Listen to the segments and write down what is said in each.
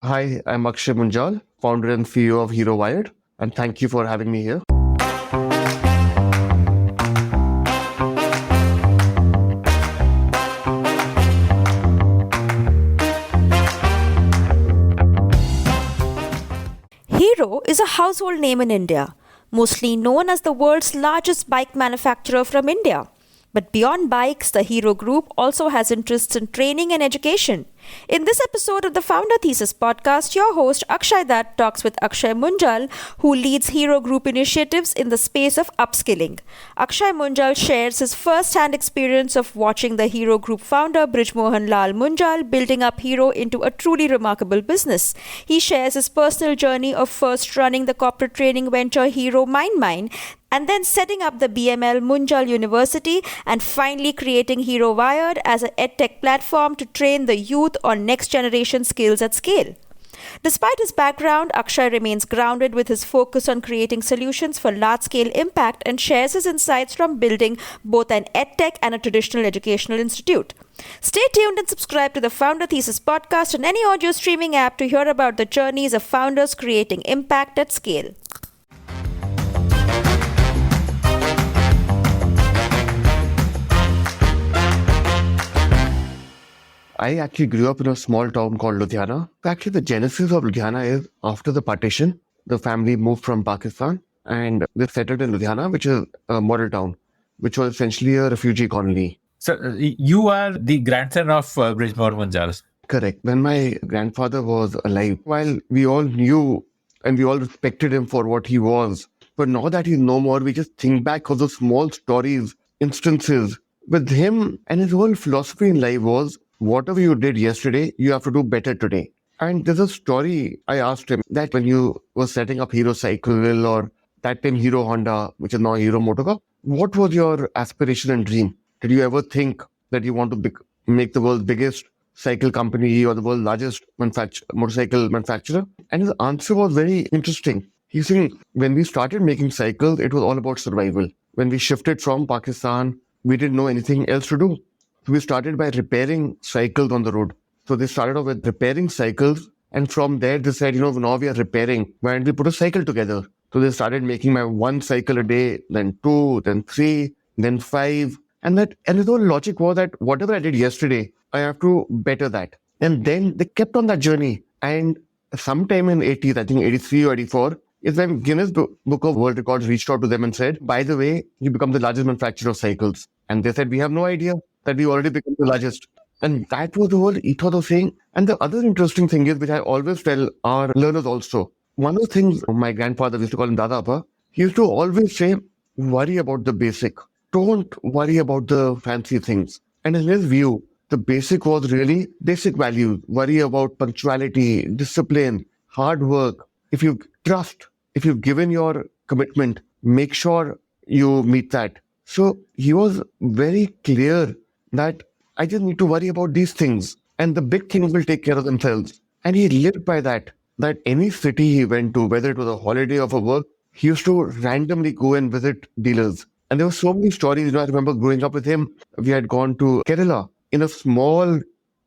Hi, I'm Akshay Munjal, founder and CEO of Hero Vired, and thank you for having me here. Hero is a household name in India, mostly known as the world's largest bike manufacturer from India. But beyond bikes, the Hero Group also has interests in training and education. In this episode of the Founder Thesis podcast, your host Akshay Dutt talks with Akshay Munjal, who leads Hero Group initiatives in the space of upskilling. Akshay Munjal shares his first-hand experience of watching the Hero Group founder Brijmohan Lall Munjal building up Hero into a truly remarkable business. He shares his personal journey of first running the corporate training venture Hero Mindmine, and then setting up the BML Munjal University, and finally creating Hero Vired as an edtech platform to train the youth on next generation skills at scale. Despite his background, Akshay remains grounded with his focus on creating solutions for large scale impact and shares his insights from building both an edtech and a traditional educational institute. Stay tuned and subscribe to the Founder Thesis podcast on any audio streaming app to hear about the journeys of founders creating impact at scale. I actually grew up in a small town called Ludhiana. Actually, the genesis of Ludhiana is after the partition, the family moved from Pakistan and they settled in Ludhiana, which is a model town, which was essentially a refugee colony. So you are the grandson of Brijmohan Munjal. Correct. When my grandfather was alive, while we all knew and we all respected him for what he was, but now that he's no more, we just think back of those small stories, instances with him, and his whole philosophy in life was whatever you did yesterday, you have to do better today. And there's a story I asked him that when you were setting up Hero Cycle or that time Hero Honda, which is now Hero Motorcar, what was your aspiration and dream? Did you ever think that you want to make the world's biggest cycle company or the world's largest motorcycle manufacturer? And his answer was very interesting. He's saying, when we started making cycles, it was all about survival. When we shifted from Pakistan, we didn't know anything else to do. So we started by repairing cycles on the road. So they started off with repairing cycles. And from there, they said, now we are repairing. Why don't we put a cycle together? So they started making my one cycle a day, then two, then three, then five. And the whole logic was that whatever I did yesterday, I have to better that. And then they kept on that journey. And sometime in 80s, I think 83 or 84, is when Guinness Book of World Records reached out to them and said, by the way, you become the largest manufacturer of cycles. And they said, we have no idea that we already become the largest. And that was the whole ethos of saying. And the other interesting thing is, which I always tell our learners also, one of the things my grandfather used to call him Dada Appa, he used to always say, worry about the basic. Don't worry about the fancy things. And in his view, the basic was really basic values. Worry about punctuality, discipline, hard work. If you trust, if you've given your commitment, make sure you meet that. So he was very clear that I just need to worry about these things and the big things will take care of themselves. And he lived by that any city he went to, whether it was a holiday or for work, he used to randomly go and visit dealers. And there were so many stories. I remember growing up with him, we had gone to Kerala in a small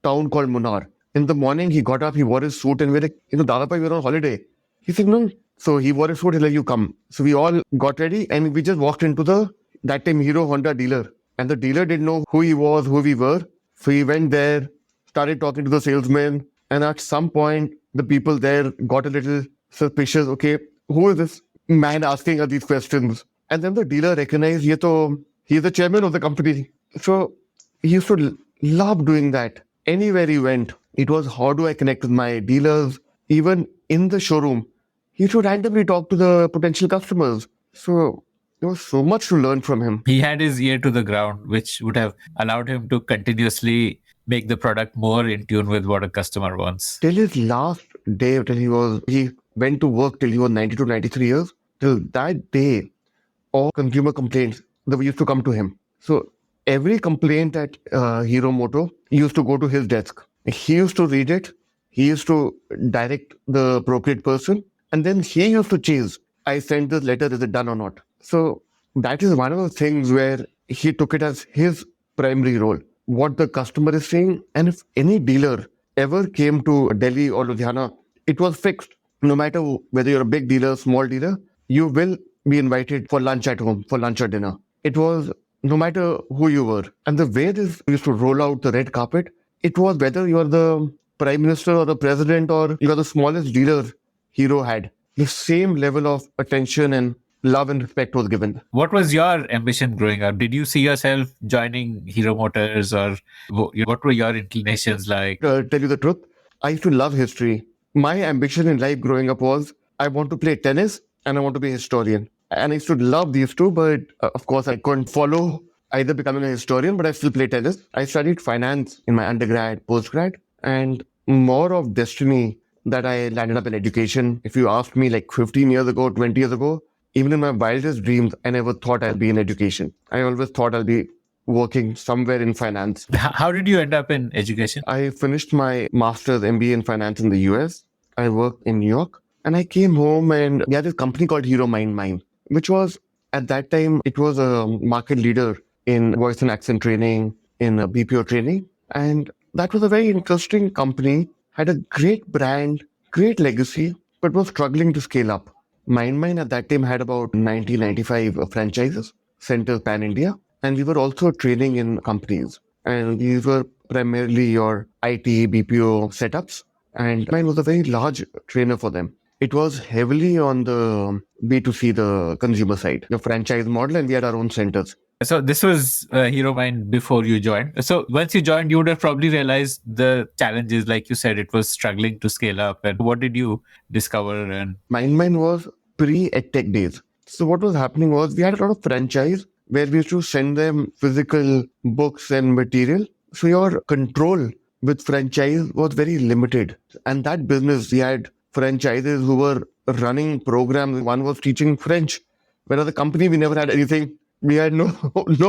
town called Munnar. In the morning, he got up, he wore his suit and we were like, Dada Pai, we're on holiday. He said, no. So he wore his suit, he's like, you come. So we all got ready and we just walked into that time Hero Honda dealer. And the dealer didn't know who he was, who we were. So he went there, started talking to the salesman. And at some point, the people there got a little suspicious. Okay, who is this man asking us these questions? And then the dealer recognized, he's the chairman of the company. So he used to love doing that. Anywhere he went, it was how do I connect with my dealers? Even in the showroom, he should randomly talk to the potential customers. So there was so much to learn from him. He had his ear to the ground, which would have allowed him to continuously make the product more in tune with what a customer wants. Till his last day, he went to work till he was 92, 93 years. Till that day, all consumer complaints that used to come to him. So every complaint at Hero Moto used to go to his desk. He used to read it. He used to direct the appropriate person. And then he used to chase, I sent this letter, is it done or not? So that is one of the things where he took it as his primary role. What the customer is saying. And if any dealer ever came to Delhi or Ludhiana it was fixed. No matter whether you're a big dealer, small dealer, you will be invited for lunch at home, for lunch or dinner. It was no matter who you were. And the way this used to roll out the red carpet, it was whether you're the prime minister or the president or you're the smallest dealer Hero had. The same level of attention and love and respect was given. What was your ambition growing up? Did you see yourself joining Hero Motors, or what were your inclinations like? Tell you the truth, I used to love history. My ambition in life growing up was I want to play tennis and I want to be a historian. And I used to love these two, but of course I couldn't follow either becoming a historian, but I still play tennis. I studied finance in my undergrad, postgrad, and more of destiny that I landed up in education. If you asked me like 15 years ago, 20 years ago, even in my wildest dreams, I never thought I'd be in education. I always thought I'll be working somewhere in finance. How did you end up in education? I finished my master's MBA in finance in the US. I worked in New York and I came home and we had this company called Hero Mindmine, which was at that time, it was a market leader in voice and accent training, in BPO training. And that was a very interesting company, had a great brand, great legacy, but was struggling to scale up. Mindmine at that time had about 95 franchises, centers pan-India. And we were also training in companies. And these were primarily your IT, BPO setups. And mine was a very large trainer for them. It was heavily on the B2C, the consumer side, the franchise model, and we had our own centers. So this was Hero Mind before you joined. So once you joined, you would have probably realized the challenges. Like you said, it was struggling to scale up. And what did you discover? And Mindmine was pre-EdTech days. So what was happening was we had a lot of franchise where we used to send them physical books and material. So your control with franchise was very limited. And that business, we had franchises who were running programs. One was teaching French, whereas the company, we never had anything. We had no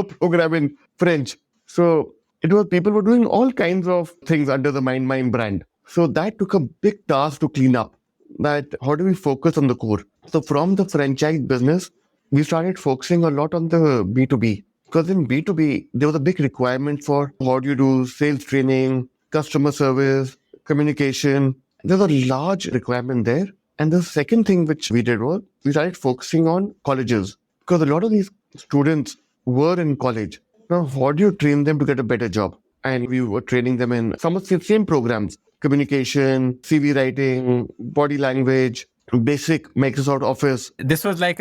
program in French. So it was people were doing all kinds of things under the Mindmine brand. So that took a big task to clean up. That how do we focus on the core? So from the franchise business, we started focusing a lot on the B2B. Because in B2B, there was a big requirement for how do you do sales training, customer service, communication. There's a large requirement there. And the second thing which we did was we started focusing on colleges. Because a lot of these students were in college. Now, how do you train them to get a better job? And we were training them in some of the same programs, communication, CV writing, body language, basic Microsoft Office. this was like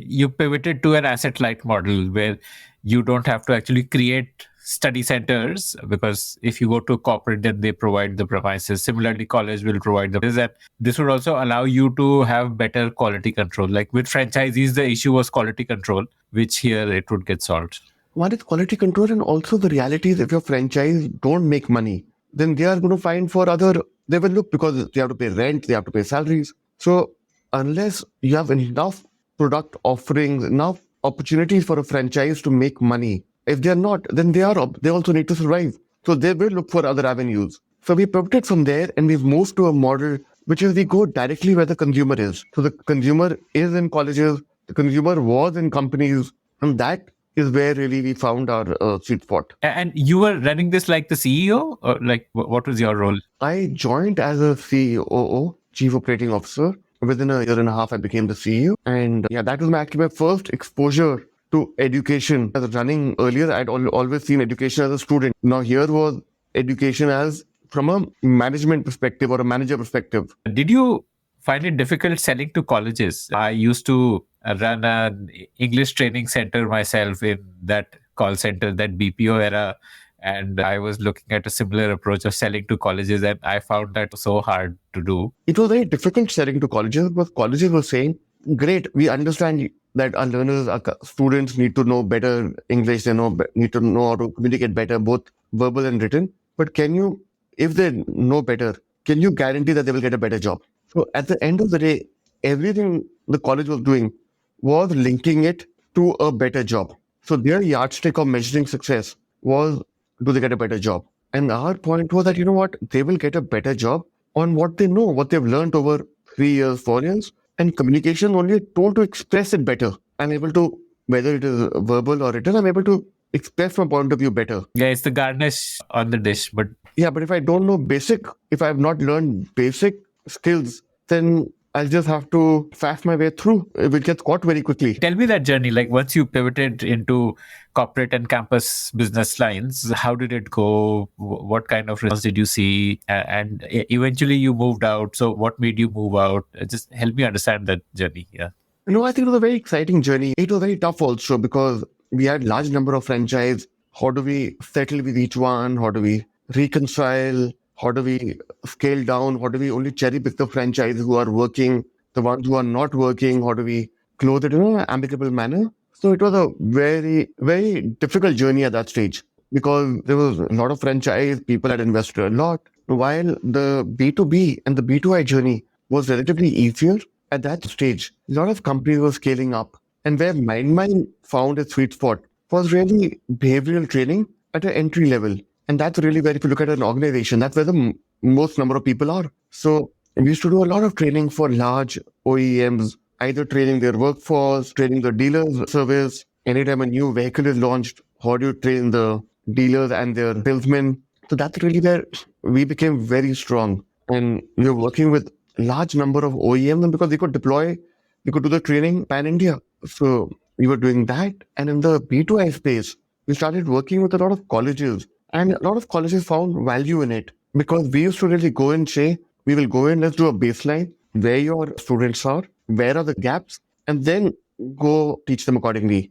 you pivoted to an asset light model where you don't have to actually create study centers, because if you go to corporate, then they provide the premises. Similarly, college will provide the. This would also allow you to have better quality control. Like with franchisees, the issue was quality control, which here it would get solved. One is quality control, and also the reality is if your franchise don't make money, then they are going to find for other, they will look because they have to pay rent, they have to pay salaries. So unless you have enough product offerings, enough opportunities for a franchise to make money, if they are not, then they also need to survive. So they will look for other avenues. So we pivoted from there and we've moved to a model which is we go directly where the consumer is. So the consumer is in colleges, the consumer was in companies, and that is where really we found our sweet spot. And you were running this like the CEO, or like what was your role? I joined as a COO, Chief Operating Officer. Within a year and a half, I became the CEO. And yeah, that was actually my first exposure to education. As running earlier, I'd always seen education as a student. Now here was education as from a management perspective or a manager perspective. Did you find it difficult selling to colleges? I used to run an English training center myself in that call center, that BPO era. And I was looking at a similar approach of selling to colleges, and I found that so hard to do. It was very difficult selling to colleges because colleges were saying, great, we understand that our learners, our students need to know better English, they need to know how to communicate better, both verbal and written. But can you, if they know better, can you guarantee that they will get a better job? So at the end of the day, everything the college was doing was linking it to a better job. So their yardstick of measuring success was, do they get a better job? And our point was that, you know what, they will get a better job on what they know, what they've learned over 3 years, 4 years. And communication only told to express it better. I'm able to, whether it is verbal or written, I'm able to express my point of view better. Yeah, it's the garnish on the dish. But yeah, but if I don't know basic, if I have not learned basic skills, then I'll just have to fast my way through. It will get caught very quickly. Tell me that journey. Like once you pivoted into corporate and campus business lines, how did it go? What kind of results did you see? And eventually you moved out. So what made you move out? Just help me understand that journey. Yeah. No, I think it was a very exciting journey. It was very tough also because we had large number of franchise. How do we settle with each one? How do we reconcile? How do we scale down? How do we only cherry pick the franchises who are working, the ones who are not working? How do we close it in an amicable manner? So it was a very, very difficult journey at that stage because there was a lot of franchise, people had invested a lot, while the B2B and the B2I journey was relatively easier at that stage. A lot of companies were scaling up, and where Mindmine found its sweet spot was really behavioral training at an entry level. And that's really where, if you look at an organization, that's where the most number of people are. So we used to do a lot of training for large OEMs, either training their workforce, training the dealers service. Anytime a new vehicle is launched, how do you train the dealers and their salesmen? So that's really where we became very strong. And we were working with large number of OEMs, and because they could deploy, we could do the training pan-India. So we were doing that. And in the B2I space, we started working with a lot of colleges. And a lot of colleges found value in it because we used to really go and say, we will go in, let's do a baseline, where your students are, where are the gaps, and then go teach them accordingly.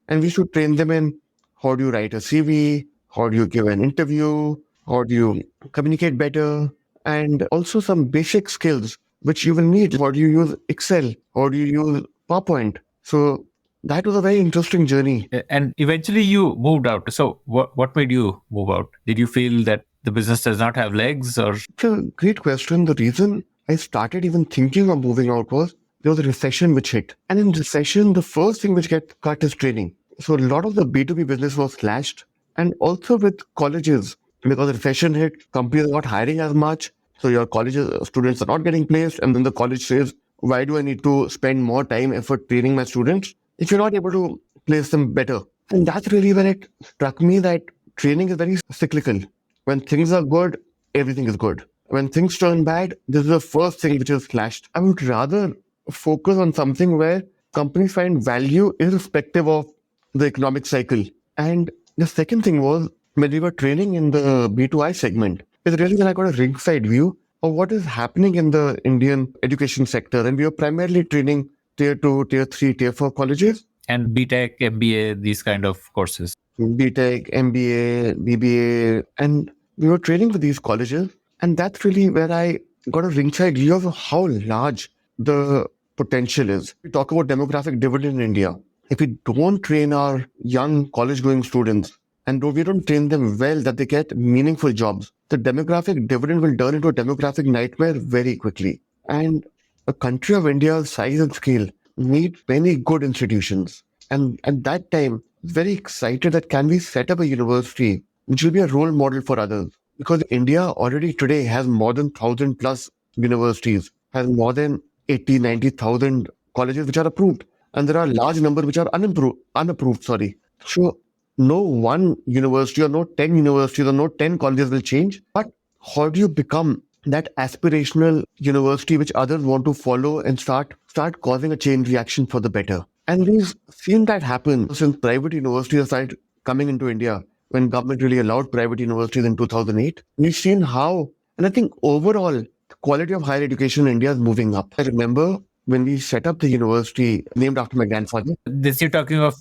And we should train them in how do you write a CV, how do you give an interview, how do you communicate better, and also some basic skills which you will need. How do you use Excel? How do you use PowerPoint? So that was a very interesting journey. And eventually you moved out. So what made you move out? Did you feel that the business does not have legs, or? It's a great question. The reason I started even thinking of moving out was there was a recession which hit. And in recession, the first thing which gets cut is training. So a lot of the B2B business was slashed. And also with colleges, because the recession hit, companies are not hiring as much. So your college students are not getting placed. And then the college says, why do I need to spend more time, effort training my students if you're not able to place them better? And that's really when it struck me that training is very cyclical. When things are good, everything is good. When things turn bad, this is the first thing which is slashed. I would rather focus on something where companies find value irrespective of the economic cycle. And the second thing was, when we were training in the B2I segment, is really when I got a ringside view of what is happening in the Indian education sector. And we were primarily training tier 2, tier 3, tier 4 colleges. And BTech, MBA, these kind of courses. BTech, MBA, BBA, and we were training with these colleges. And that's really where I got a ringside view of how large the potential is. We talk about demographic dividend in India. If we don't train our young college-going students and we don't train them well that they get meaningful jobs, the demographic dividend will turn into a demographic nightmare very quickly. And a country of India's size and scale needs many good institutions. And at that time, very excited that can we set up a university which will be a role model for others. Because India already today has more than 1,000 plus universities, has more than 80, 90,000 colleges which are approved. And there are a large number which are unapproved. So no one university or no 10 universities or no 10 colleges will change. But how do you become that aspirational university which others want to follow and start causing a chain reaction for the better? And we've seen that happen since private universities started coming into India. When government really allowed private universities in 2008, we've seen how, and I think overall, the quality of higher education in India is moving up. I remember when we set up the university named after my grandfather. This you're talking of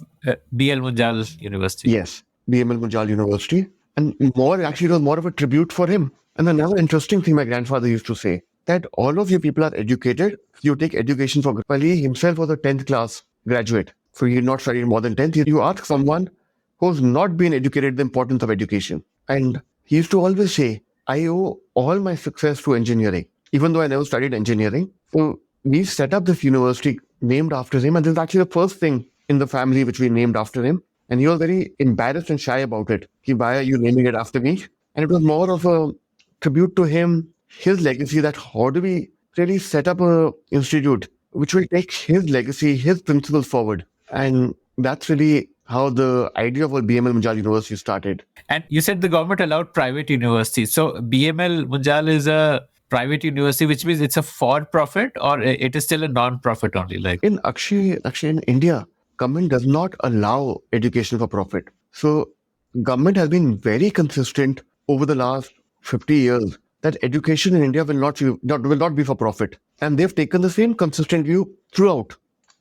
BML Munjal University. Yes, BML Munjal University. And more, actually, it was more of a tribute for him. And another interesting thing my grandfather used to say, that all of you people are educated, you take education for granted. Well, he himself was a 10th class graduate. So he had not studied more than 10th. You ask someone who's not been educated the importance of education. And he used to always say, I owe all my success to engineering, even though I never studied engineering. So we set up this university named after him. And this is actually the first thing in the family which we named after him. And he was very embarrassed and shy about it. Why are you naming it after me? And it was more of a tribute to him, his legacy, that how do we really set up an institute which will take his legacy, his principles forward. And that's really how the idea of BML Munjal University started. And you said the government allowed private universities. So BML Munjal is a private university, which means it's a for-profit or it is still a non-profit only? Like, In Akshay, in India, government does not allow education for profit. So government has been very consistent over the last 50 years that education in India will not be for profit. And they've taken the same consistent view throughout.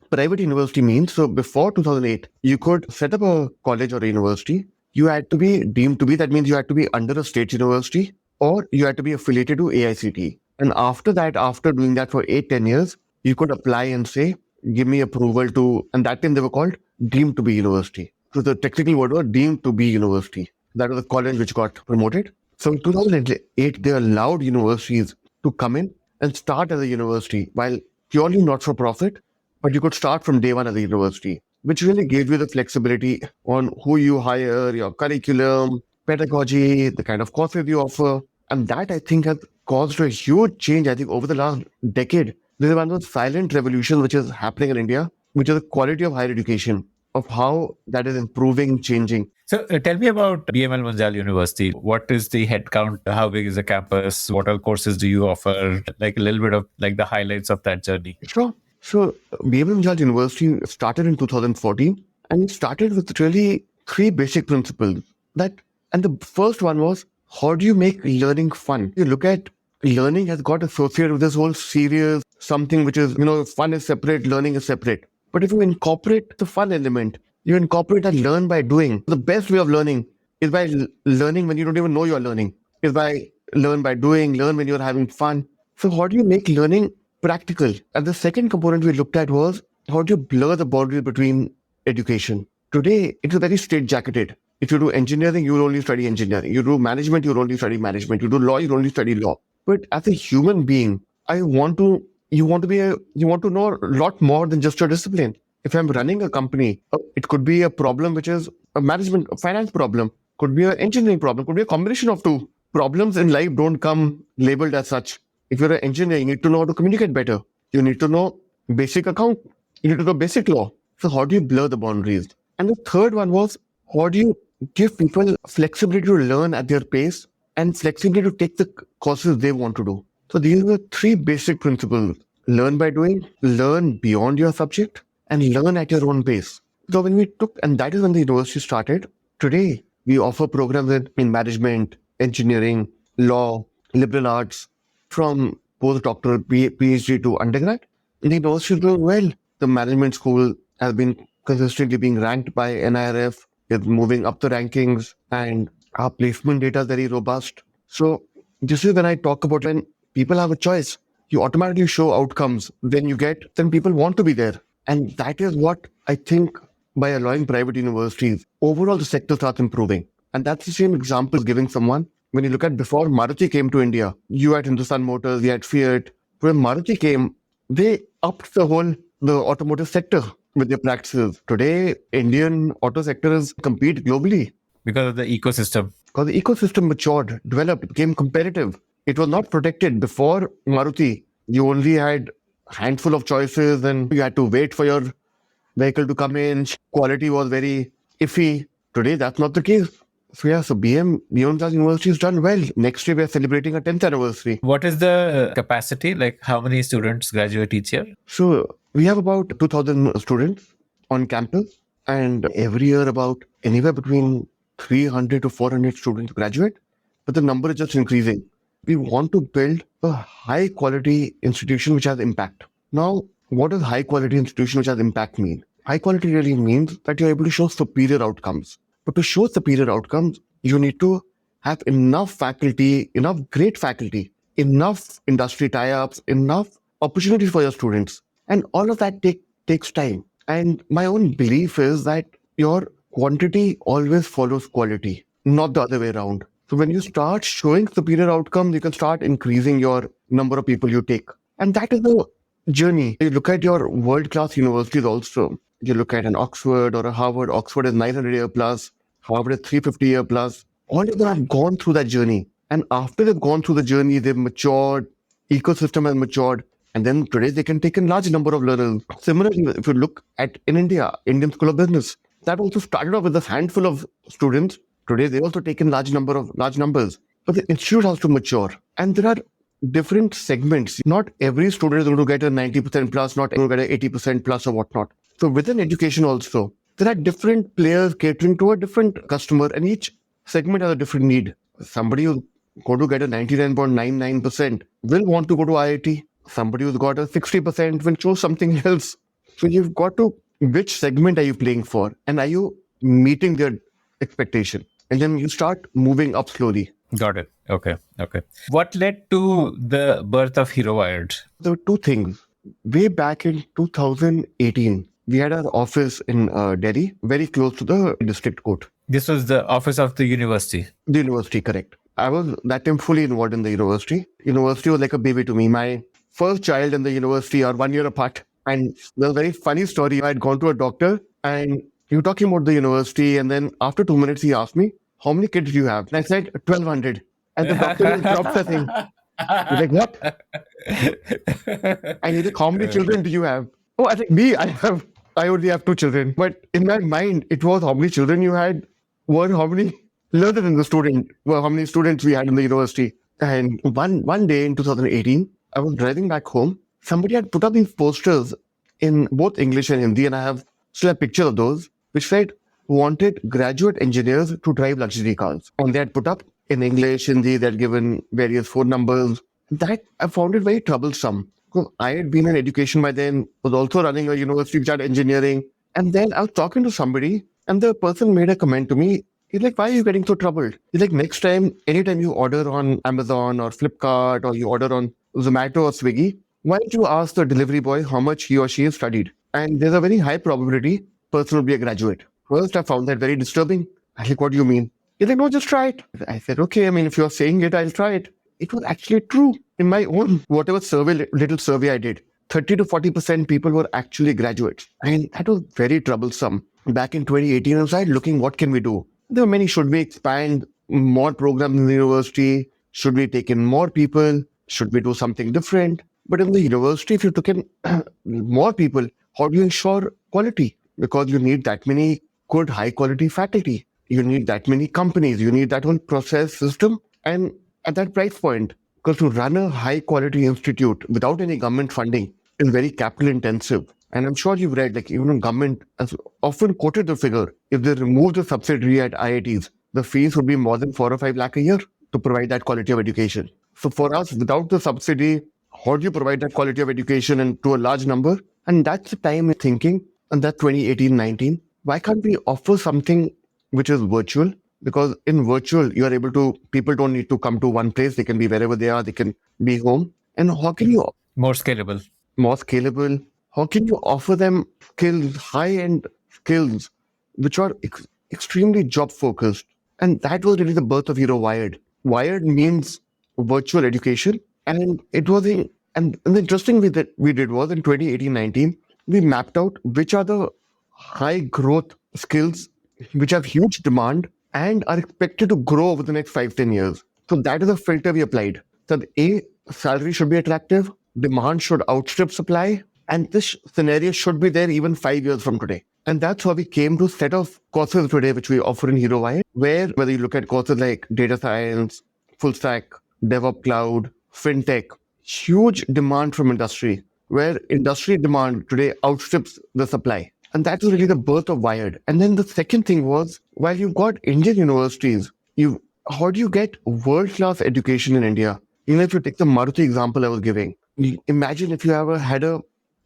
Private university means, so before 2008, you could set up a college or a university. You had to be deemed to be, that means you had to be under a state university or you had to be affiliated to AICT. And after that, after doing that for 8-10 years, you could apply and say, give me approval to, and that time they were called deemed to be university. So the technical word was deemed to be university. That was a college which got promoted. So in 2008, they allowed universities to come in and start as a university, while purely not for profit, but you could start from day one as a university, which really gave you the flexibility on who you hire, your curriculum, pedagogy, the kind of courses you offer. And that, I think, has caused a huge change, I think, over the last decade. There is one of those silent revolutions which is happening in India, which is the quality of higher education, of how that is improving, changing. so tell me about BML Munjal University. What is the headcount? How big is the campus? What all courses do you offer? Like a little bit of like the highlights of that journey. Sure. So BML Munjal University started in 2014, and it started with really three basic principles. And the first one was, how do you make learning fun? You look at learning has got associated with this whole serious something which is, fun is separate, learning is separate. But if you incorporate the fun element, you incorporate and learn by doing. The best way of learning is by learning when you don't even know you're learning. Is by learn by doing, learn when you're having fun. So how do you make learning practical? And the second component we looked at was, how do you blur the boundary between education? Today, it is very straitjacketed. If you do engineering, you will only study engineering. You do management, you will only study management. You do law, you will only study law. But as a human being, you want to know a lot more than just your discipline. If I'm running a company, it could be a problem which is a finance problem, could be an engineering problem, could be a combination of two. Problems in life don't come labeled as such. If you're an engineer, you need to know how to communicate better. You need to know basic account. You need to know basic law. So how do you blur the boundaries? And the third one was, how do you give people flexibility to learn at their pace and flexibility to take the courses they want to do? So these are the three basic principles. Learn by doing, learn beyond your subject, and learn at your own pace. So and that is when the university started. Today, we offer programs in management, engineering, law, liberal arts, from postdoctoral, PhD to undergrad. The university is doing well. The management school has been consistently being ranked by NIRF. It's moving up the rankings, and our placement data is very robust. So this is when I talk about when people have a choice. You automatically show outcomes. Then people want to be there. And that is what I think, by allowing private universities, overall the sector starts improving. And that's the same example giving someone. When you look at before Maruti came to India, you had Hindustan Motors, you had Fiat. When Maruti came, they upped the automotive sector with their practices. Today, Indian auto sectors compete globally. Because of the ecosystem. Because the ecosystem matured, developed, became competitive. It was not protected. Before Maruti, you only had a handful of choices and you had to wait for your vehicle to come in. Quality was very iffy. Today, that's not the case. So BML University has done well. Next year, we are celebrating our 10th anniversary. What is the capacity? Like, how many students graduate each year? So we have about 2,000 students on campus, and every year about anywhere between 300 to 400 students graduate. But the number is just increasing. We want to build a high quality institution which has impact. Now, what does high quality institution which has impact mean? High quality really means that you're able to show superior outcomes. But to show superior outcomes, you need to have enough faculty, enough great faculty, enough industry tie-ups, enough opportunities for your students. And all of that takes time. And my own belief is that your quantity always follows quality, not the other way around. So when you start showing superior outcomes, you can start increasing your number of people you take. And that is the journey. You look at your world-class universities also. You look at an Oxford or a Harvard. Oxford is 900-year plus. Harvard is 350-year plus. All of them have gone through that journey. And after they've gone through the journey, they've matured, ecosystem has matured. And then today they can take a large number of learners. Similarly, if you look at in India, Indian School of Business, that also started off with a handful of students. Today, they also take in large numbers. But the institute has to mature. And there are different segments. Not every student is going to get a 90% plus, not everyone will get an 80% plus or whatnot. So within education also, there are different players catering to a different customer, and each segment has a different need. Somebody who's going to get a 99.99% will want to go to IIT. Somebody who's got a 60% will choose something else. So you've got to, which segment are you playing for? And are you meeting their expectation? And then you start moving up slowly. Got it. Okay. What led to the birth of Hero Wired? There were two things. Way back in 2018, we had our office in Delhi, very close to the district court. This was the office of the university. The university, correct. I was that time fully involved in the university. University was like a baby to me. My first child and the university are 1 year apart. And there's a very funny story. I had gone to a doctor and he was talking about the university. And then after 2 minutes, he asked me, how many kids do you have? And I said, 1,200. And the doctor dropped the thing. He's like, what? And he's like, how many children do you have? Oh, I think I only have 2 children. But in my mind, it was how many children you had were how many learners in the student, were how many students we had in the university. And one day in 2018, I was driving back home. Somebody had put up these posters in both English and Hindi, and I still have pictures of those, which said, wanted graduate engineers to drive luxury cars. And they had put up in English, Hindi, they had given various phone numbers. That I found it very troublesome. Because I had been in education by then, was also running a university which had engineering. And then I was talking to somebody, and the person made a comment to me. He's like, why are you getting so troubled? He's like, next time, anytime you order on Amazon or Flipkart or you order on Zomato or Swiggy, why don't you ask the delivery boy how much he or she has studied? And there's a very high probability person will be a graduate. First, I found that very disturbing. I was like, what do you mean? He's like, no, just try it. I said, okay, I mean, if you're saying it, I'll try it. It was actually true. In my own, whatever little survey I did, 30 to 40% people were actually graduates. And that was very troublesome. Back in 2018, I was looking, what can we do? There were many, should we expand more programs in the university? Should we take in more people? Should we do something different? But in the university, if you took in more people, how do you ensure quality? Because you need that many good, high quality faculty. You need that many companies. You need that whole process system. And at that price point, because to run a high quality institute without any government funding is very capital intensive. And I'm sure you've read, like even government has often quoted the figure, if they remove the subsidy at IITs, the fees would be more than 4 or 5 lakh a year to provide that quality of education. So for us, without the subsidy, how do you provide that quality of education and to a large number? And that's the time thinking, and that 2018-19, why can't we offer something which is virtual? Because in virtual, you are able to, people don't need to come to one place. They can be wherever they are. They can be home. And how can you... More scalable. How can you offer them skills, high-end skills, which are extremely job-focused? And that was really the birth of Hero Wired. Wired means virtual education. And it was and the interesting thing that we did was in 2018-19, we mapped out which are the high-growth skills which have huge demand and are expected to grow over the next 5-10 years. So that is a filter we applied. So salary should be attractive, demand should outstrip supply, and this scenario should be there even 5 years from today. And that's how we came to a set of courses today, which we offer in Hero Wired, where whether you look at courses like data science, full stack, DevOps cloud, fintech, huge demand from industry, where industry demand today outstrips the supply. And that was really the birth of Wired. And then the second thing was, while you've got Indian universities, how do you get world-class education in India? Even if you take the Maruti example I was giving, imagine if you ever had a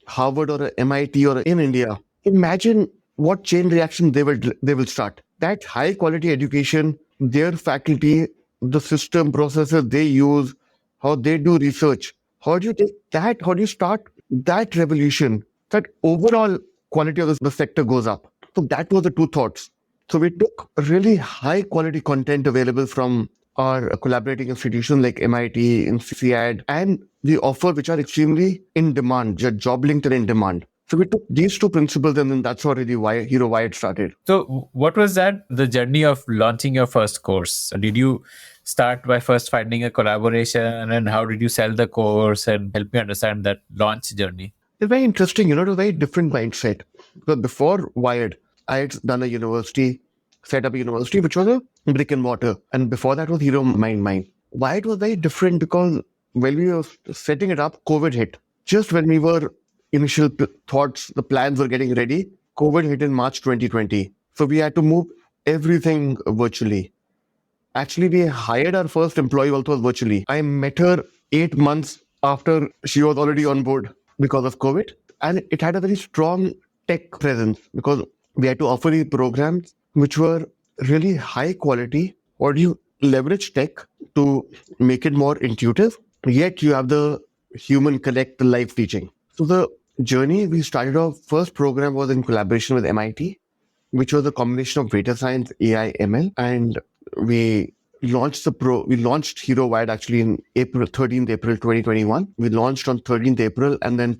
Harvard or a MIT or in India, imagine what chain reaction they will start. That high quality education, their faculty, the system processes they use, how they do research, how do you take that? How do you start that revolution? That overall quality of the sector goes up. So that was the two thoughts. So we took really high quality content available from our collaborating institutions like MIT, INSEAD, and the offer which are extremely in demand, job linked and in demand. So we took these two principles, and then that's already why Hero Wired started. So what was the journey of launching your first course? Did you start by first finding a collaboration, and how did you sell the course, and help me understand that launch journey? It's very interesting, it was a very different mindset. Because before Wired, I had done set up a university, which was a brick and mortar. And before that was Hero Mindmine. Wired was very different because when we were setting it up, COVID hit. Just when we were initial thoughts, the plans were getting ready, COVID hit in March 2020. So we had to move everything virtually. Actually, we hired our first employee also virtually. I met her 8 months after she was already on board because of COVID. And it had a very strong tech presence because we had to offer these programs which were really high quality, or you leverage tech to make it more intuitive, yet you have the human connect, the live teaching. So the journey we started off, first program was in collaboration with MIT, which was a combination of data science, AI, ML, and we launched we launched Hero Wired actually in 13th April 2021. We launched on 13th April, and then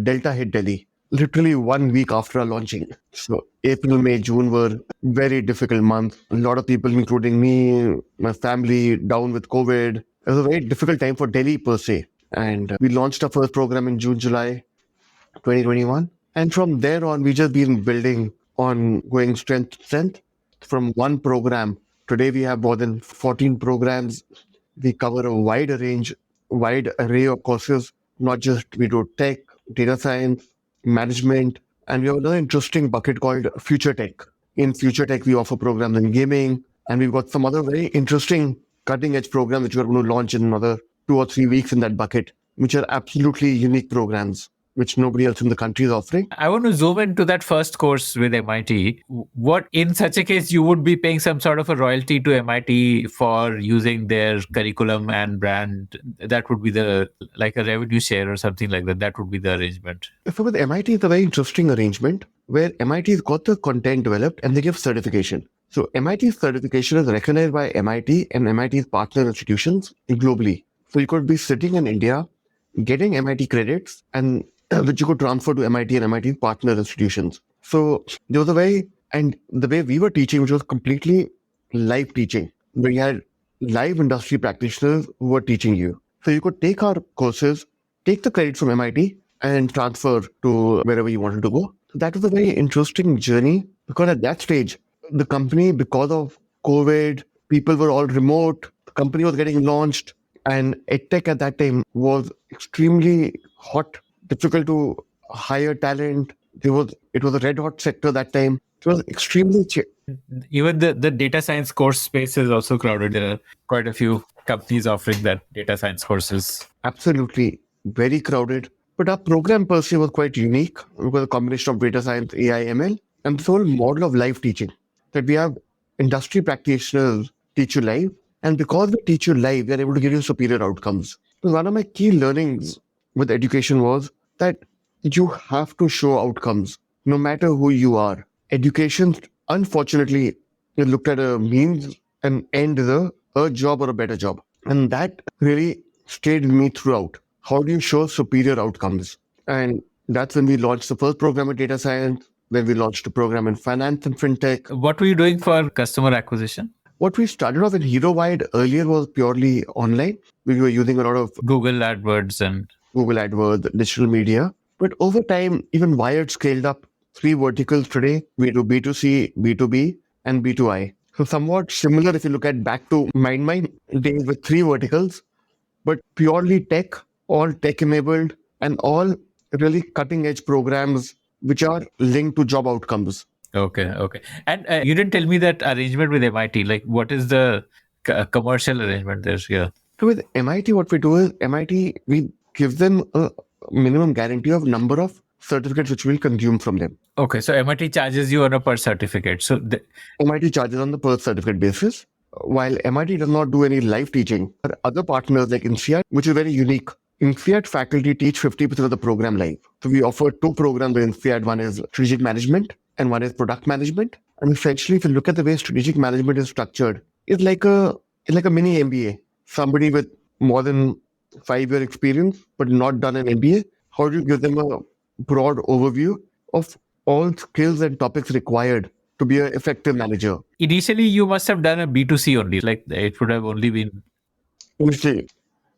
Delta hit Delhi literally 1 week after our launching. So April, May, June were very difficult months. A lot of people, including me, my family, down with COVID. It was a very difficult time for Delhi per se. And we launched our first program in June, July 2021. And from there on, we just been building on going strength to strength. From one program, today we have more than 14 programs. We cover a wide array of courses, not just we do tech, data science, management, and we have another interesting bucket called Future Tech. In Future Tech, we offer programs in gaming, and we've got some other very interesting cutting edge programs which we're going to launch in another 2 or 3 weeks in that bucket, which are absolutely unique programs which nobody else in the country is offering. I want to zoom into that first course with MIT. What, in such a case, you would be paying some sort of a royalty to MIT for using their curriculum and brand? That would be like a revenue share or something like that. That would be the arrangement. So with MIT, it's a very interesting arrangement where MIT's got the content developed and they give certification. So MIT's certification is recognized by MIT and MIT's partner institutions globally. So you could be sitting in India, getting MIT credits, and which you could transfer to MIT and MIT partner institutions. So there was and the way we were teaching, which was completely live teaching, where you had live industry practitioners who were teaching you. So you could take our courses, take the credits from MIT and transfer to wherever you wanted to go. So that was a very interesting journey because at that stage, the company, because of COVID, people were all remote, the company was getting launched, and EdTech at that time was extremely hot, difficult to hire talent. It was a red hot sector that time. It was extremely even the data science course space is also crowded. There are quite a few companies offering that data science courses. Absolutely, very crowded. But our program per se was quite unique. It was a combination of data science, AI, ML, and this whole model of live teaching. That we have industry practitioners teach you live, and because we teach you live, we are able to give you superior outcomes. So one of my key learnings with education was that you have to show outcomes no matter who you are. Education, unfortunately, is looked at a means and end is a job or a better job. And that really stayed with me throughout. How do you show superior outcomes? And that's when we launched the first program in data science. Then we launched a program in finance and fintech. What were you doing for customer acquisition? What we started off in Hero Wired earlier was purely online. We were using a lot of Google AdWords and Google AdWords, digital media. But over time, even Wired scaled up 3 verticals today. We do B2C, B2B, and B2I. So somewhat similar if you look at back to Mindmine days with 3 verticals, but purely tech, all tech-enabled, and all really cutting-edge programs which are linked to job outcomes. Okay. And you didn't tell me that arrangement with MIT. Like, what is the commercial arrangement there? Yeah. So with MIT, what we do is we give them a minimum guarantee of number of certificates which we'll consume from them. Okay, so MIT charges you on a per certificate. So MIT charges on the per certificate basis, while MIT does not do any live teaching. But other partners like INSEAD, which is very unique. INSEAD faculty teach 50% of the program live. So we offer 2 programs with INSEAD. One is strategic management and one is product management. And essentially, if you look at the way strategic management is structured, it's like a mini MBA. Somebody with more than 5-year experience, but not done an MBA, how do you give them a broad overview of all skills and topics required to be an effective manager? Initially, you must have done a B2C only, like it would have only been...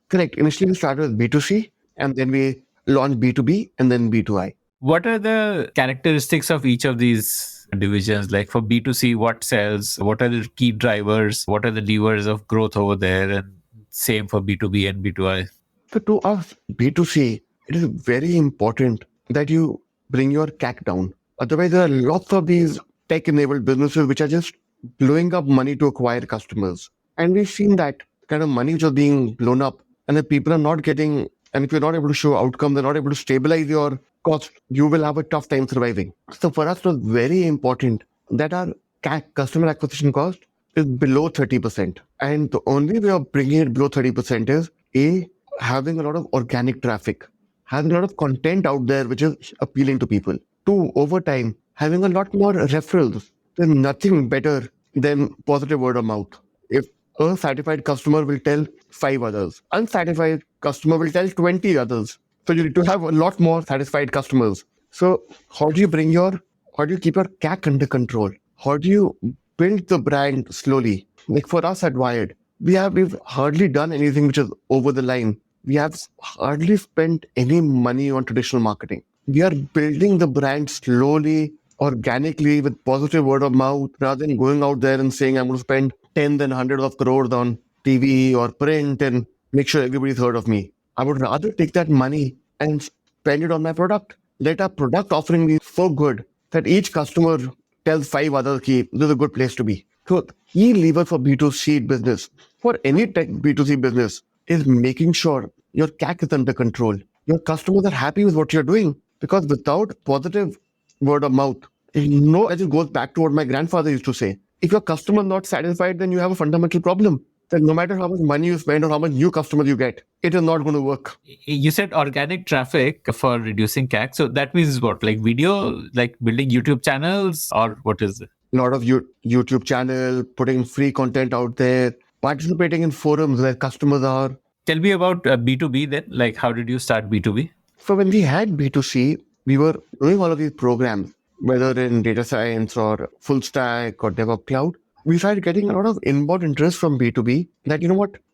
Correct. Initially, we started with B2C, and then we launched B2B, and then B2I. What are the characteristics of each of these divisions? Like for B2C, what sells? What are the key drivers? What are the levers of growth over there? And same for B2B and B2I. So to us, B2C, it is very important that you bring your CAC down. Otherwise, there are lots of these tech-enabled businesses which are just blowing up money to acquire customers. And we've seen that kind of money which is being blown up, and if people are not getting, and if you're not able to show outcome, they're not able to stabilize your cost, you will have a tough time surviving. So for us, it was very important that our CAC, customer acquisition cost, is below 30%. And the only way of bringing it below 30% is A, having a lot of organic traffic, having a lot of content out there which is appealing to people. Two, over time, having a lot more referrals. There's nothing better than positive word of mouth. If a satisfied customer will tell 5 others, unsatisfied customer will tell 20 others. So you need to have a lot more satisfied customers. So how do you keep your CAC under control? How do you build the brand slowly? Like for us at Wired, we've hardly done anything which is over the line. We have hardly spent any money on traditional marketing. We are building the brand slowly, organically, with positive word of mouth, rather than going out there and saying, I'm going to spend tens and hundreds of crores on TV or print and make sure everybody's heard of me. I would rather take that money and spend it on my product. Let our product offering be so good that each customer tells 5 others, this is a good place to be. So key lever for B2C business, for any tech B2C business, is making sure your CAC is under control. Your customers are happy with what you're doing, because without positive word of mouth, it goes back to what my grandfather used to say. If your customer is not satisfied, then you have a fundamental problem. Then no matter how much money you spend or how much new customers you get, it is not going to work. You said organic traffic for reducing CAC. So that means what? Like video, like building YouTube channels, or what is it? A lot of YouTube channel, putting free content out there, participating in forums where customers are. Tell me about B2B then. Like, how did you start B2B? So when we had B2C, we were doing all of these programs, whether in data science or full stack or DevOps cloud. We started getting a lot of inbound interest from B2B that,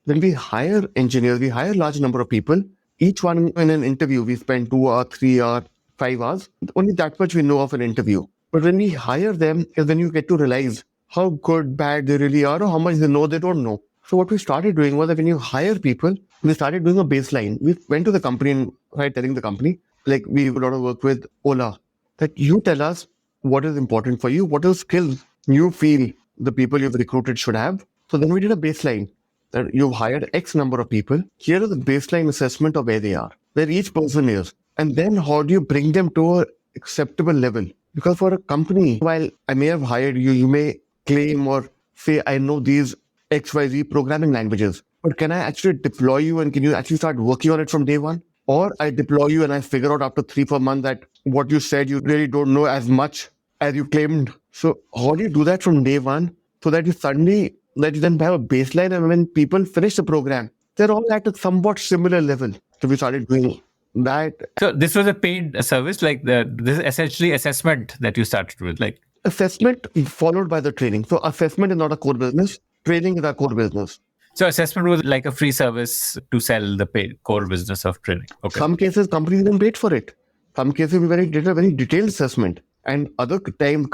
when we hire engineers, we hire a large number of people. Each one in an interview, we spend 2 hours, 3 hours, 5 hours. Only that much we know of an interview. But when we hire them is when you get to realize how good, bad they really are, or how much they know, they don't know. So what we started doing was that when you hire people, we started doing a baseline. We went to the company and started telling the company, like we have a lot of work with Ola, that you tell us what is important for you, what are skills you feel the people you've recruited should have. So then we did a baseline that you've hired X number of people. Here is the baseline assessment of where they are, where each person is. And then how do you bring them to an acceptable level? Because for a company, while I may have hired you, you may claim or say, I know these XYZ programming languages, but can I actually deploy you and can you actually start working on it from day one? Or I deploy you and I figure out after 3-4 months that what you said, you really don't know as much as you claimed. So how do you do that from day one so that you then have a baseline, and when people finish the program, they're all at a somewhat similar level. So we started doing that. So this was a paid service, like this is essentially assessment that you started with, like assessment followed by the training. So assessment is not a core business. Training is our core business. So assessment was like a free service to sell the paid core business of training. Okay. Some cases companies even paid for it. Some cases we did a very detailed assessment. And other times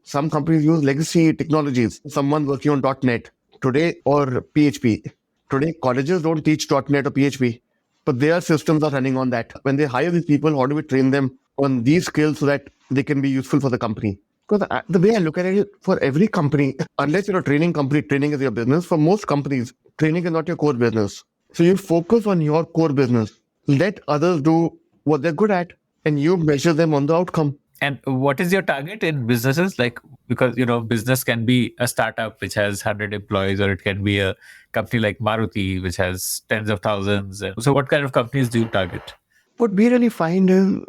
some companies use legacy technologies. Someone working on .NET today or PHP. Today colleges don't teach .NET or PHP, but their systems are running on that. When they hire these people, how do we train them on these skills so that they can be useful for the company? Because the way I look at it, for every company, unless you're a training company, training is your business. For most companies, training is not your core business. So you focus on your core business. Let others do what they're good at, and you measure them on the outcome. And what is your target in businesses? Like, because, business can be a startup which has 100 employees, or it can be a company like Maruti, which has tens of thousands. So what kind of companies do you target? What we really find is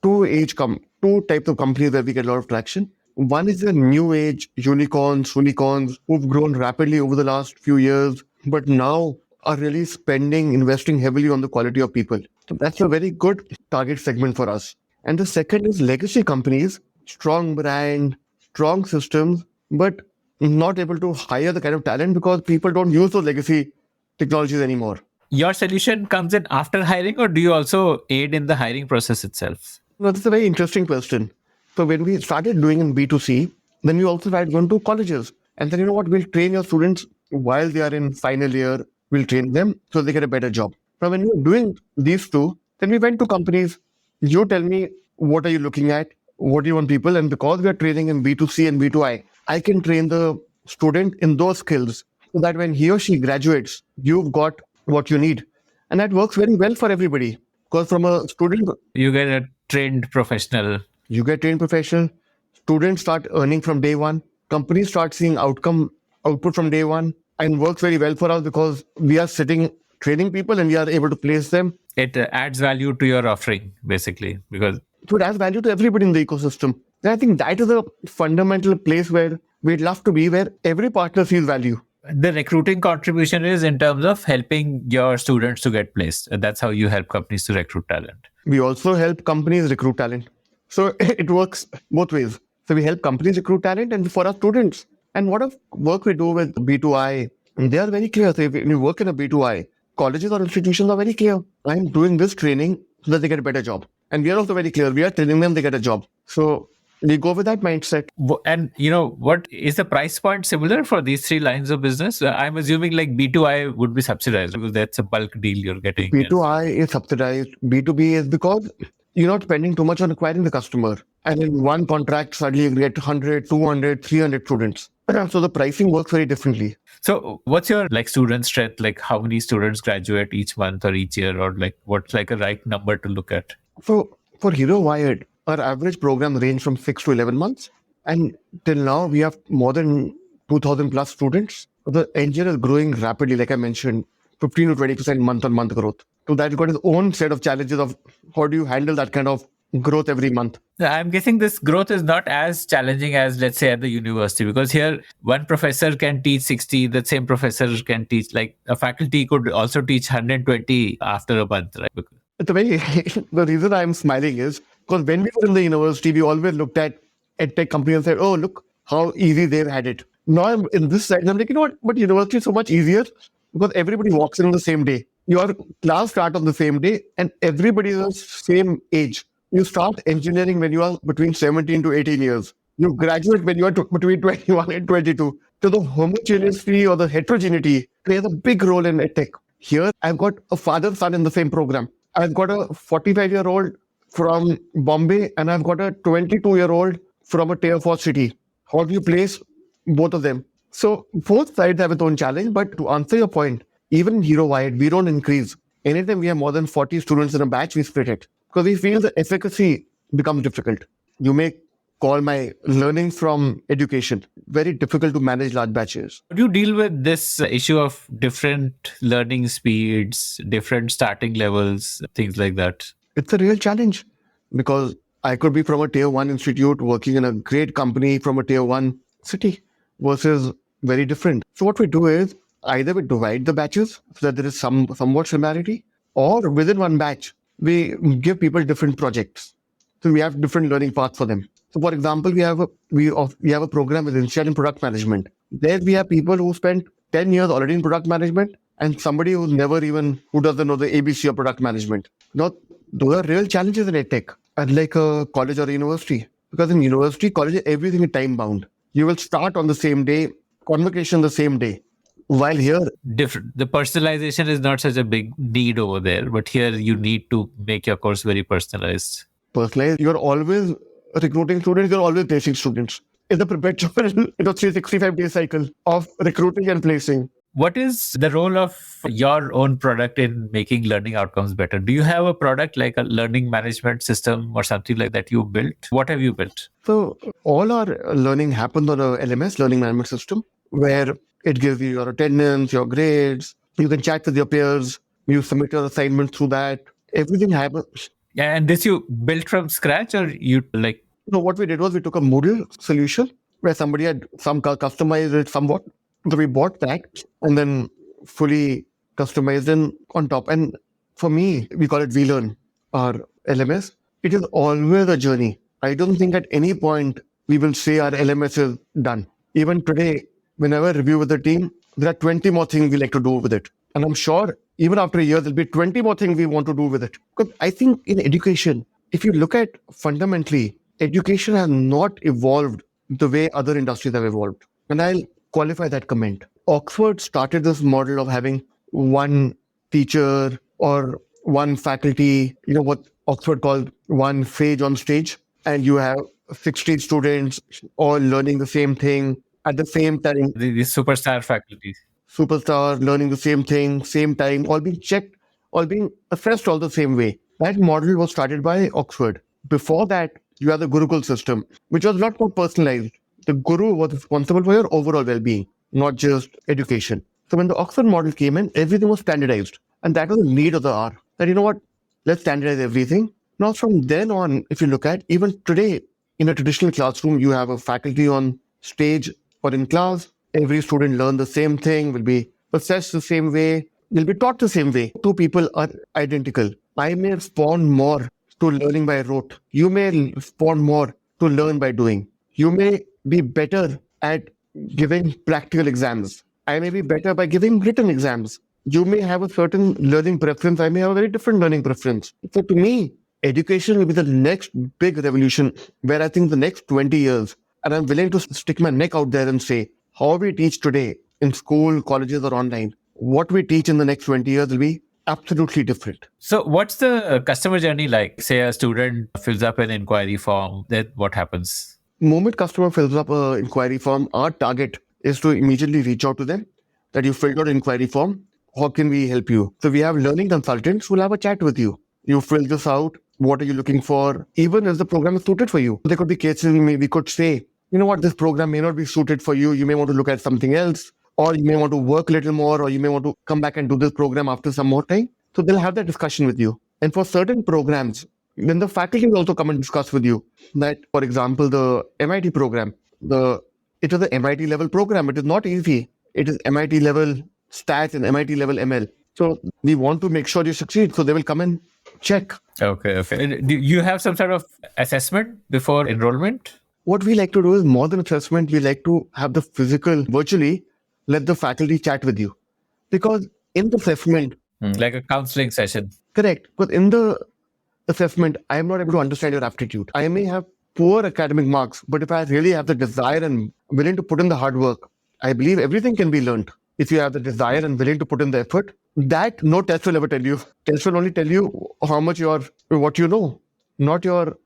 two types of companies where we get a lot of traction. One is the new age unicorns who've grown rapidly over the last few years, but now are really investing heavily on the quality of people. So that's a very good target segment for us. And the second is legacy companies, strong brand, strong systems, but not able to hire the kind of talent because people don't use those legacy technologies anymore. Your solution comes in after hiring, or do you also aid in the hiring process itself? No, that's a very interesting question. So when we started doing in B2C, then we also started going to colleges. And then we'll train your students while they are in final year. We'll train them so they get a better job. From when we were doing these two, then we went to companies. You tell me, what are you looking at? What do you want people? And because we are training in B2C and B2I, I can train the student in those skills so that when he or she graduates, you've got what you need. And that works very well for everybody. Because from a student, You get a trained professional. you get trained professional, students start earning from day one, companies start seeing output from day one, and works very well for us because we are sitting training people and we are able to place them. It adds value to your offering, basically, because So it adds value to everybody in the ecosystem. And I think that is a fundamental place where we'd love to be, where every partner sees value. the recruiting contribution is in terms of helping your students to get placed. That's how you help companies to recruit talent. We also help companies recruit talent. So it works both ways. So we help companies recruit talent and for our students. And what of work we do with B2I, they are very clear. So if you work in a B2I, colleges or institutions are very clear. I'm doing this training so that they get a better job. And we are also very clear. We are training them, they get a job. So we go with that mindset. And what is the price point similar for these three lines of business? I'm assuming like B2I would be subsidized because that's a bulk deal you're getting. B2I is subsidized. B2B is because you're not spending too much on acquiring the customer. And in one contract, suddenly you get 100, 200, 300 students. So the pricing works very differently. So what's your student strength? Like how many students graduate each month or each year, or what's a right number to look at? So for Hero Wired, our average program range from 6 to 11 months. And till now, we have more than 2,000 plus students. The engine is growing rapidly, like I mentioned, 15 to 20% month-on-month growth. So that's got its own set of challenges of how do you handle that kind of growth every month. I'm guessing this growth is not as challenging as, let's say, at the university, because here one professor can teach 60, the same professor can teach, a faculty could also teach 120 after a month, right? It's a very, the reason I'm smiling is because when we were in the university, we always looked at edtech companies and said, oh, look how easy they've had it. Now I'm in this side, I'm like, you know what, but university is so much easier because everybody walks in on the same day. Your class starts on the same day and everybody is the same age. You start engineering when you are between 17 to 18 years. You graduate when you are between 21 and 22. So the homogeneity or the heterogeneity plays a big role in edtech. Here, I've got a father-son in the same program. I've got a 45-year-old from Bombay and I've got a 22-year-old from a tier 4 city. How do you place both of them? So both sides have its own challenge, but to answer your point, even in Hero Wired, we don't increase. Anytime we have more than 40 students in a batch, we split it because we feel the efficacy becomes difficult. You may call my learning from education very difficult to manage large batches. How do you deal with this issue of different learning speeds, different starting levels, things like that? It's a real challenge because I could be from a tier 1 institute working in a great company from a tier 1 city versus very different. So what we do is either we divide the batches so that there is somewhat similarity, or within one batch, we give people different projects. So we have different learning paths for them. So for example, we have a program with initial in product management. There we have people who spent 10 years already in product management and somebody who doesn't know the ABC of product management. Now, those are real challenges in edtech, unlike a college or a university. Because in university, college, everything is time bound. You will start on the same day, convocation the same day. While here, different. The personalization is not such a big need over there, but here you need to make your course very personalized. You're always recruiting students, you're always placing students. It's a perpetual 365-day cycle of recruiting and placing. What is the role of your own product in making learning outcomes better? Do you have a product like a learning management system or something like that you built? What have you built? So all our learning happens on a LMS, learning management system, where it gives you your attendance, your grades. You can chat with your peers. You submit your assignments through that. Everything happens. Yeah, and this you built from scratch, or you No, what we did was we took a Moodle solution where somebody had customized it somewhat. So we bought that and then fully customized it on top. And for me, we call it VLearn, our LMS. It is always a journey. I don't think at any point we will say our LMS is done. Even today, whenever I review with the team, there are 20 more things we like to do with it. And I'm sure even after a year, there'll be 20 more things we want to do with it. Because I think in education, if you look at fundamentally, education has not evolved the way other industries have evolved. And I'll qualify that comment. Oxford started this model of having one teacher, or one faculty, what Oxford called one sage on stage, and you have 60 students all learning the same thing at the same time, The superstar faculty. superstar learning the same thing, same time, all being checked, all being assessed all the same way. That model was started by Oxford. Before that, you have the Gurukul system, which was a lot more personalized. The guru was responsible for your overall well-being, not just education. So when the Oxford model came in, everything was standardized. And that was the need of the hour. That, let's standardize everything. Now, from then on, if you look at even today, in a traditional classroom, you have a faculty on stage or in class. Every student learn the same thing, will be assessed the same way, will be taught the same way. Two people are identical. I may respond more to learning by rote. You may respond more to learn by doing. You may be better at giving practical exams. I may be better by giving written exams. You may have a certain learning preference. I may have a very different learning preference. So to me, education will be the next big revolution where I think the next 20 years, and I'm willing to stick my neck out there and say, how we teach today in school, colleges, or online, what we teach in the next 20 years will be absolutely different. So what's the customer journey like? Say a student fills up an inquiry form, then what happens? Moment customer fills up an inquiry form, our target is to immediately reach out to them that you filled out an inquiry form. How can we help you? So we have learning consultants who will have a chat with you. You fill this out. What are you looking for? Even if the program is suited for you. There could be cases we could say, this program may not be suited for you. You may want to look at something else, or you may want to work a little more, or you may want to come back and do this program after some more time. So they'll have that discussion with you. And for certain programs, then the faculty will also come and discuss with you that, for example, the MIT program, it is an MIT level program. It is not easy. It is MIT level stats and MIT level ML. So we want to make sure you succeed. So they will come and check. Okay. Do you have some sort of assessment before enrollment? What we like to do is more than assessment. We like to have the physical, virtually, let the faculty chat with you. Because in the assessment... Like a counseling session. Correct. But in the assessment, I am not able to understand your aptitude. I may have poor academic marks, but if I really have the desire and willing to put in the hard work, I believe everything can be learned. If you have the desire and willing to put in the effort, that no test will ever tell you. Test will only tell you how much what you know, not your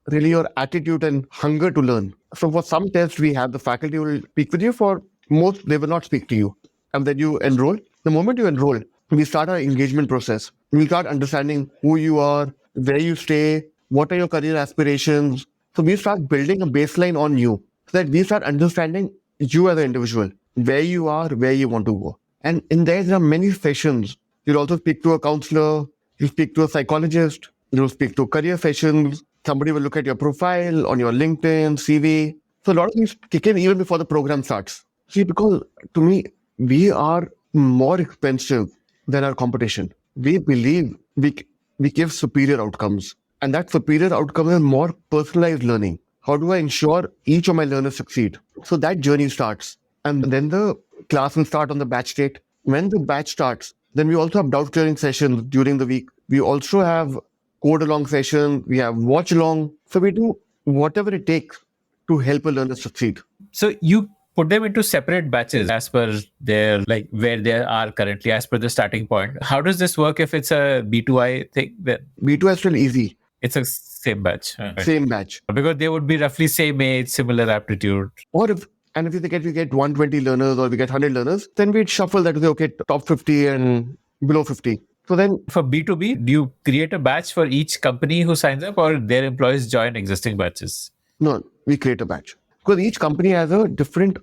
attitude and hunger to learn. So for some tests we have, the faculty will speak with you. For most, they will not speak to you. And then you enroll. The moment you enroll, we start our engagement process. We start understanding who you are, where you stay, what are your career aspirations. So we start building a baseline on you so that we start understanding you as an individual, where you are, where you want to go. And in there are many sessions. You'll also speak to a counselor, you'll speak to a psychologist, you'll speak to career sessions. Somebody will look at your profile on your LinkedIn, CV. So a lot of things kick in even before the program starts. See, because to me, we are more expensive than our competition. We believe we give superior outcomes. And that superior outcome is more personalized learning. How do I ensure each of my learners succeed? So that journey starts. And then the class will start on the batch date. When the batch starts, then we also have doubt clearing sessions during the week. We also have code along sessions. We have watch along. So we do whatever it takes to help a learner succeed. So you put them into separate batches as per their, where they are currently, as per the starting point. How does this work if it's a B2I thing? B2I is still easy. It's a same batch. Right? Same batch. Because they would be roughly same age, similar aptitude. If we get 120 learners or we get 100 learners, then we'd shuffle that to say, okay, top 50 and below 50. So then for B2B, do you create a batch for each company who signs up, or their employees join existing batches? No, we create a batch. Because each company has a different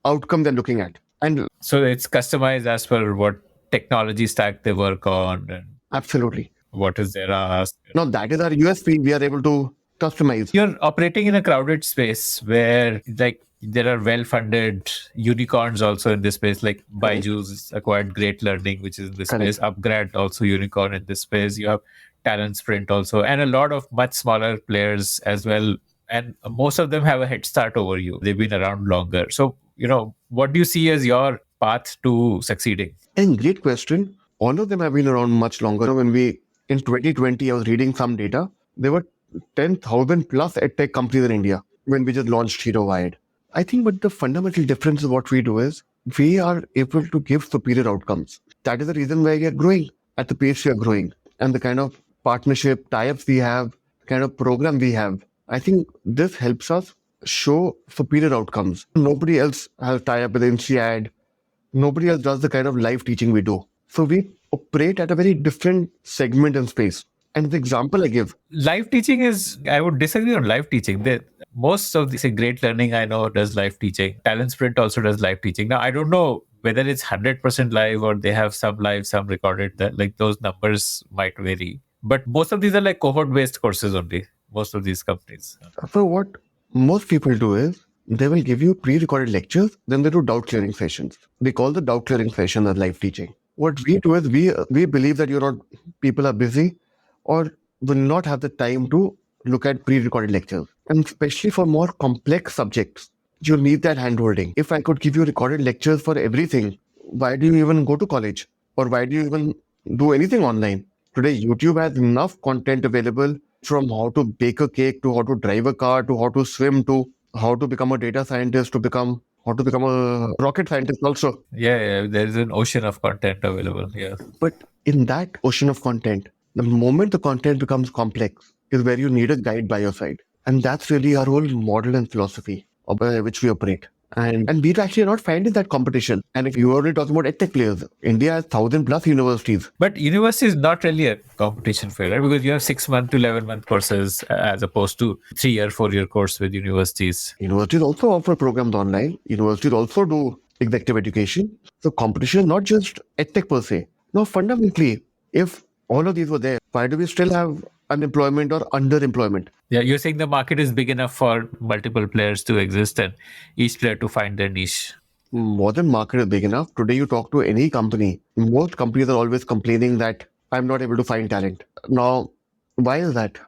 outcome they're looking at. And so it's customized as per what technology stack they work on. And absolutely. What is their ask? No, that is our USP. We are able to customize. You're operating in a crowded space where there are well-funded unicorns also in this space, like Byju's acquired Great Learning, which is in this space. Upgrad also unicorn in this space. You have Talent Sprint also, and a lot of much smaller players as well. And most of them have a head start over you. They've been around longer. So, what do you see as your path to succeeding? And great question. All of them have been around much longer. In 2020, I was reading some data. There were 10,000 plus edtech companies in India when we just launched Hero Vired. I think but the fundamental difference of what we do is we are able to give superior outcomes. That is the reason why we are growing. at the pace we are growing and the kind of partnership tie-ups we have, kind of program we have, I think this helps us show superior outcomes. Nobody else has tie-up with INSEAD. Nobody else does the kind of live teaching we do. So we operate at a very different segment and space. And the example I give, Live teaching is, I would disagree on live teaching. Most of the great learning I know does live teaching. Talent Sprint also does live teaching. Now, I don't know whether it's 100% live or they have some live, some recorded. That like those numbers might vary. But most of these are like cohort-based courses only. Most of these companies. so what most people do is they will give you pre-recorded lectures, then they do doubt clearing sessions. They call the doubt clearing session as live teaching. What we do is we believe that people are busy or will not have the time to look at pre-recorded lectures. And especially for more complex subjects, you need that handholding. If I could give you recorded lectures for everything, why do you even go to college? Or why do you even do anything online? Today, YouTube has enough content available, from how to bake a cake to how to drive a car to how to swim to how to become a data scientist to how to become a rocket scientist also. Yeah, there's an ocean of content available. Yeah. But in that ocean of content, the moment the content becomes complex is where you need a guide by your side. And that's really our whole model and philosophy by which we operate. And we actually are not finding that competition. And if you are already talking about edtech players, India has 1,000 plus universities. But university is not really a competition field, right? Because you have 6-month to 11-month courses as opposed to 3-year, 4-year course with universities. Universities also offer programs online. Universities also do executive education. So competition is not just edtech per se. No, fundamentally, if all of these were there, why do we still have unemployment or underemployment? Yeah, you're saying the market is big enough for multiple players to exist and each player to find their niche. More than market is big enough. Today, you talk to any company, most companies are always complaining that I'm not able to find talent. Now, why is that?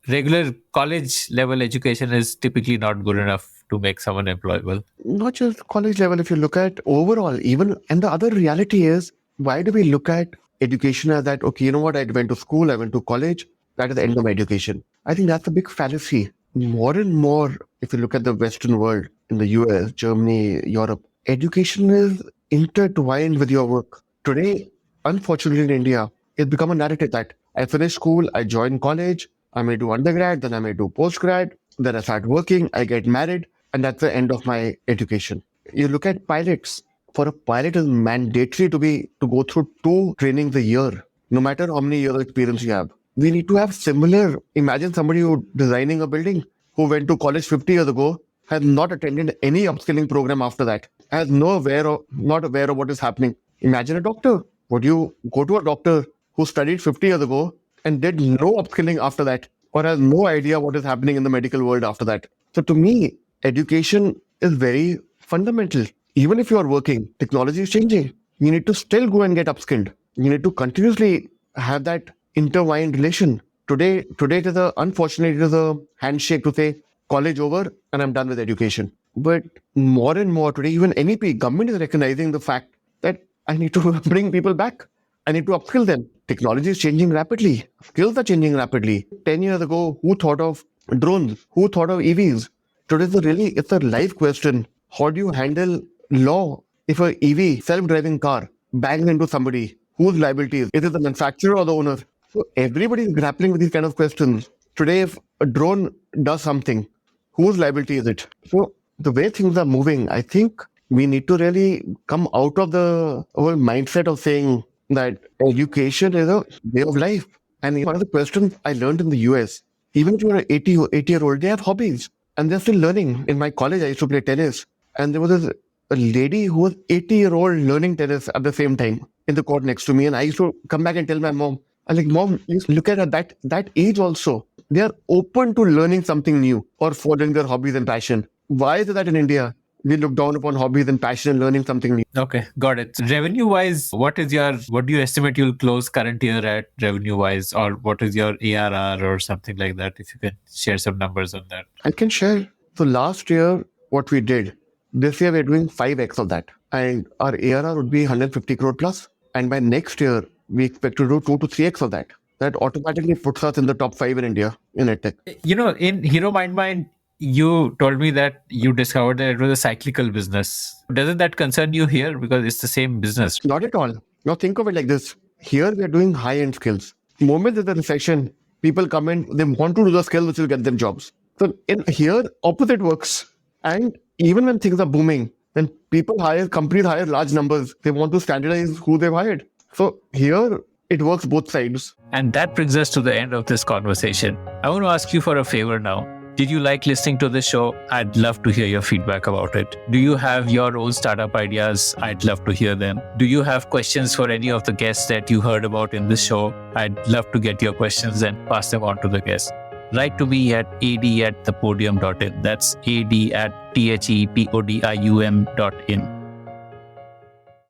Regular college level education is typically not good enough to make someone employable. Not just college level, if you look at overall, even, and the other reality is, why do we look at education as that, okay, you know what, I went to school, I went to college, that is the end of my education. I think that's a big fallacy. More and more, if you look at the Western world, in the US, Germany, Europe, education is intertwined with your work. Today, unfortunately in India, it's become a narrative that I finish school, I join college, I may do undergrad, then I may do postgrad, then I start working, I get married, and that's the end of my education. You look at pilots. For a pilot, it's mandatory to go through 2 trainings a year, no matter how many years of experience you have. We need to have similar. Imagine somebody who designing a building, who went to college 50 years ago, has not attended any upskilling program after that, has not aware of what is happening. Imagine a doctor. Would you go to a doctor who studied 50 years ago and did no upskilling after that, or has no idea what is happening in the medical world after that? So to me, education is very fundamental. Even if you are working, technology is changing. You need to still go and get upskilled. You need to continuously have that intertwined relation. Today it is unfortunately, it is a handshake to say college over and I'm done with education. But more and more today, even NEP, government is recognizing the fact that I need to bring people back. I need to upskill them. Technology is changing rapidly. Skills are changing rapidly. 10 years ago, who thought of drones? Who thought of EVs? Today it's a live question. How do you handle law if a EV, self-driving car, bangs into somebody? Whose liability is? Is it the manufacturer or the owner? So everybody is grappling with these kind of questions. Today, if a drone does something, whose liability is it? So the way things are moving, I think we need to really come out of the whole mindset of saying that education is a way of life. And one of the questions I learned in the US, even if you're an 80-year-old, they have hobbies and they're still learning. In my college, I used to play tennis, and there was a lady who was 80-year-old learning tennis at the same time in the court next to me. And I used to come back and tell my mom, I'm like, Mom, look at her, that age also. They are open to learning something new or following their hobbies and passion. Why is it that in India, we look down upon hobbies and passion and learning something new? Okay, got it. Revenue wise, what do you estimate you'll close current year at revenue wise, or what is your ARR or something like that? If you can share some numbers on that. I can share. So last year, what we did, this year we're doing 5x of that. And our ARR would be 150 crore plus. And by next year, we expect to do 2 to 3x of that. That automatically puts us in the top 5 in India in EdTech. In Hero Mindmine, you told me that you discovered that it was a cyclical business. Doesn't that concern you here? Because it's the same business. Not at all. Now think of it like this. here we are doing high-end skills. The moment there's a recession, people come in, they want to do the skill which will get them jobs. So in here, opposite works. And even when things are booming, when companies hire large numbers, they want to standardize who they've hired. So here, it works both sides. And that brings us to the end of this conversation. I want to ask you for a favor now. Did you like listening to this show? I'd love to hear your feedback about it. Do you have your own startup ideas? I'd love to hear them. Do you have questions for any of the guests that you heard about in this show? I'd love to get your questions and pass them on to the guests. Write to me at ad@thepodium.in. That's ad@thepodium.in.